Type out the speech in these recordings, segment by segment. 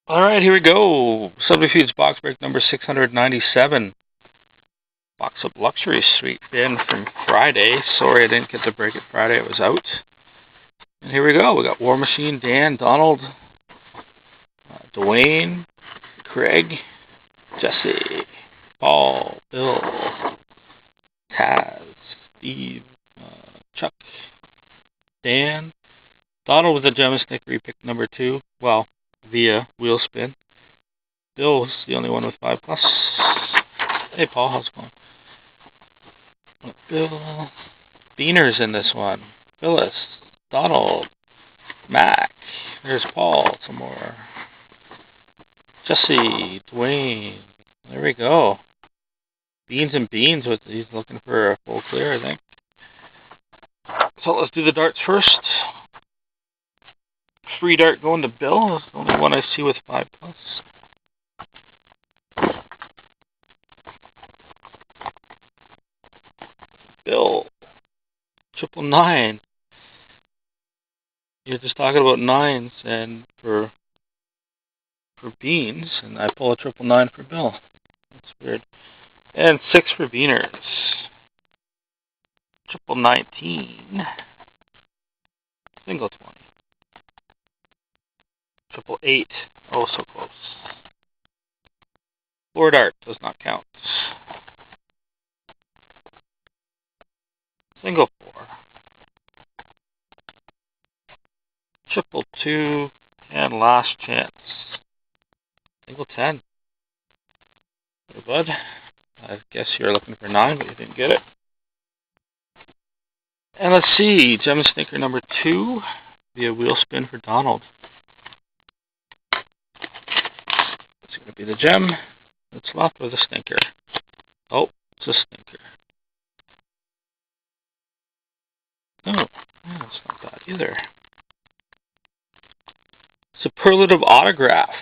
Alright, here we go. Subterfuge box break number 697. Box of Luxury Suite bin from Friday. Sorry I didn't get to break it Friday, it was out. And here we go. We got War Machine, Dan, Donald, Dwayne, Craig, Jesse, Paul, Bill, Taz, Steve, Chuck, Dan, Donald with a gem snickery pick number 2. Well, via wheel spin. Bill's the only one with 5+. Hey Paul, how's it going? Bill. Beaner's in this one. Phyllis. Donald. Mac. There's Paul. Some more. Jesse. Dwayne. There we go. Beans and beans. He's looking for a full clear, I think. So let's do the darts first. Free dart going to Bill. It's the only one I see with 5+. Bill. 999. You're just talking about nines and for beans, and I pull a 999 for Bill. That's weird. And 6 for beaners. 19. Single 20. 888. Oh, so close. Floor dart does not count. Single 4. 222. And last chance. Single 10. Hey, bud. I guess you're looking for 9, but you didn't get it. And let's see. Gem sneaker number 2. Via wheel spin for Donald. It's going to be the gem that's left with a stinker. Oh, it's a stinker. No, that's not bad either. Superlative autograph.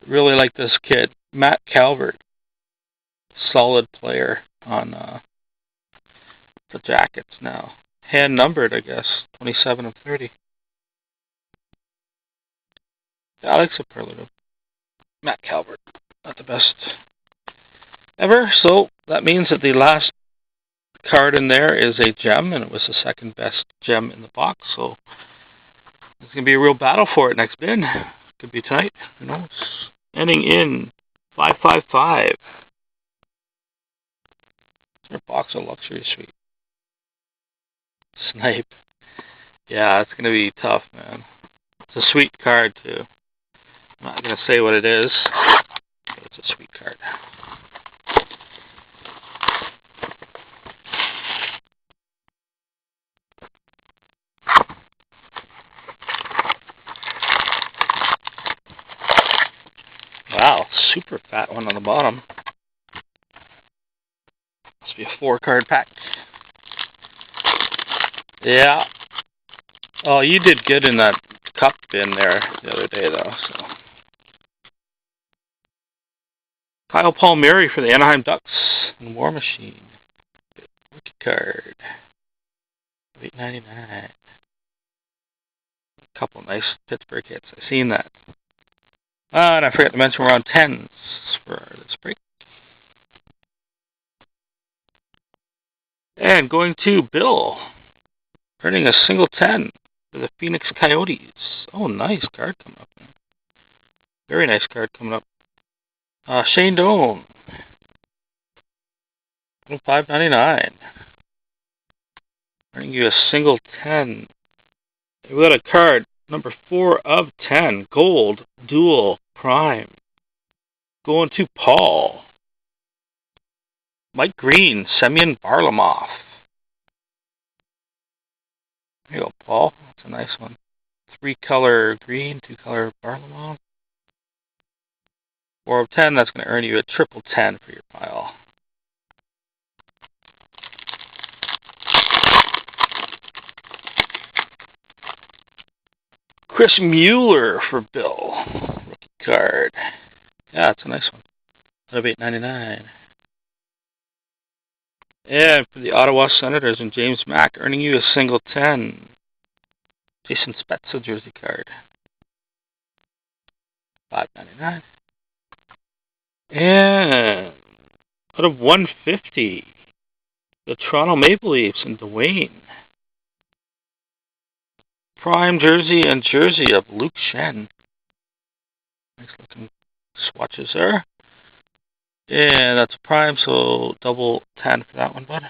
Really like this kid. Matt Calvert. Solid player on the Jackets now. Hand numbered, I guess. 27 of 30. I like Superlative. Matt Calvert. Not the best ever. So that means that the last card in there is a gem, and it was the second best gem in the box. So it's going to be a real battle for it next bin. Could be tonight. Who knows? Ending in 555. It's our box of Luxury Suite. Snipe. Yeah, it's going to be tough, man. It's a sweet card, too. I'm not going to say what it is, but it's a sweet card. Wow, super fat one on the bottom. Must be a 4-card pack. Yeah. Oh, you did good in that cup bin there the other day, though. So, Kyle Palmieri for the Anaheim Ducks and War Machine. Rookie card. $8.99. A couple nice Pittsburgh hits. I've seen that. And I forgot to mention we're on 10s for this break. And going to Bill. Earning a single 10 for the Phoenix Coyotes. Oh, nice card coming up. Very nice card coming up. Shane Doan. $5.99. Earning you a single 10. We got a card, number 4 of 10. Gold, dual, prime. Going to Paul. Mike Green, Semyon Varlamov. There you go, Paul. That's a nice one. 3-color green, 2-color Varlamov. 4 of 10, that's going to earn you a triple 10 for your pile. Chris Mueller for Bill. Rookie card. Yeah, it's a nice one. Out of $8.99. And for the Ottawa Senators and James Mack, earning you a single 10. Jason Spezza jersey card. $8.99. And out of 150, the Toronto Maple Leafs and Dwayne. Prime jersey and jersey of Luke Shen. Nice looking swatches there. And that's a prime, so double 10 for that one, bud.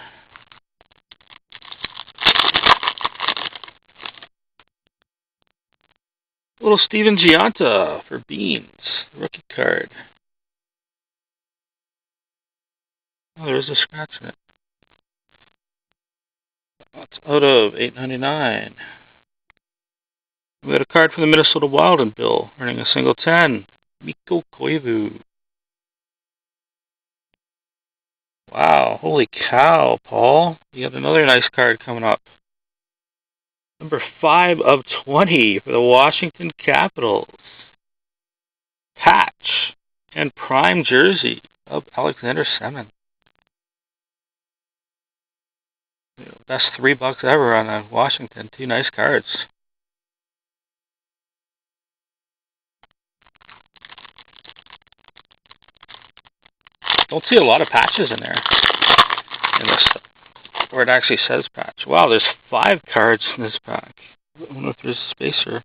Little Steven Gianta for Beans, rookie card. Oh, there's a scratch in it. That's out of $8.99. We got a card for the Minnesota Wild and Bill, earning a single 10. Mikko Koivu. Wow, holy cow, Paul. You got another nice card coming up. Number 5 of 20 for the Washington Capitals. Patch and prime jersey of Alexander Semin. Best $3 ever on a Washington. 2 nice cards. Don't see a lot of patches in there. In this, where it actually says patch. Wow, there's 5 cards in this pack. I wonder if there's a spacer.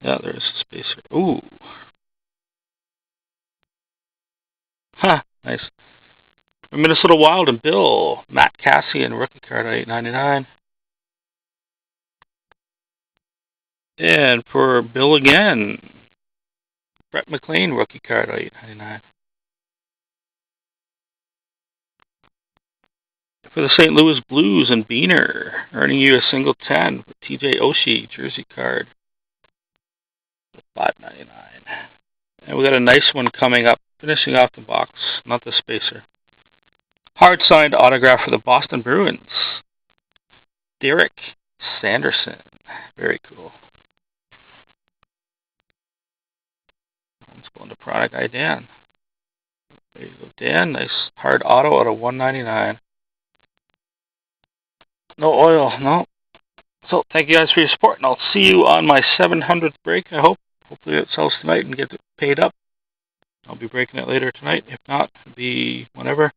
Yeah, there's a spacer. Ooh. Huh, nice. Minnesota Wild and Bill. Matt Cassian, rookie card at $8.99. And for Bill again, Brett McLean, rookie card at $8.99. For the St. Louis Blues and Beaner, earning you a single 10 with TJ Oshie, jersey card. $5.99. And we got a nice one coming up, finishing off the box, not the spacer. Hard signed autograph for the Boston Bruins. Derek Sanderson. Very cool. Let's go into product guy Dan. There you go, Dan. Nice hard auto out of $1.99. No oil, no. So thank you guys for your support, and I'll see you on my 700th break, I hope. Hopefully it sells tonight and get it paid up. I'll be breaking it later tonight. If not, it'll be whenever.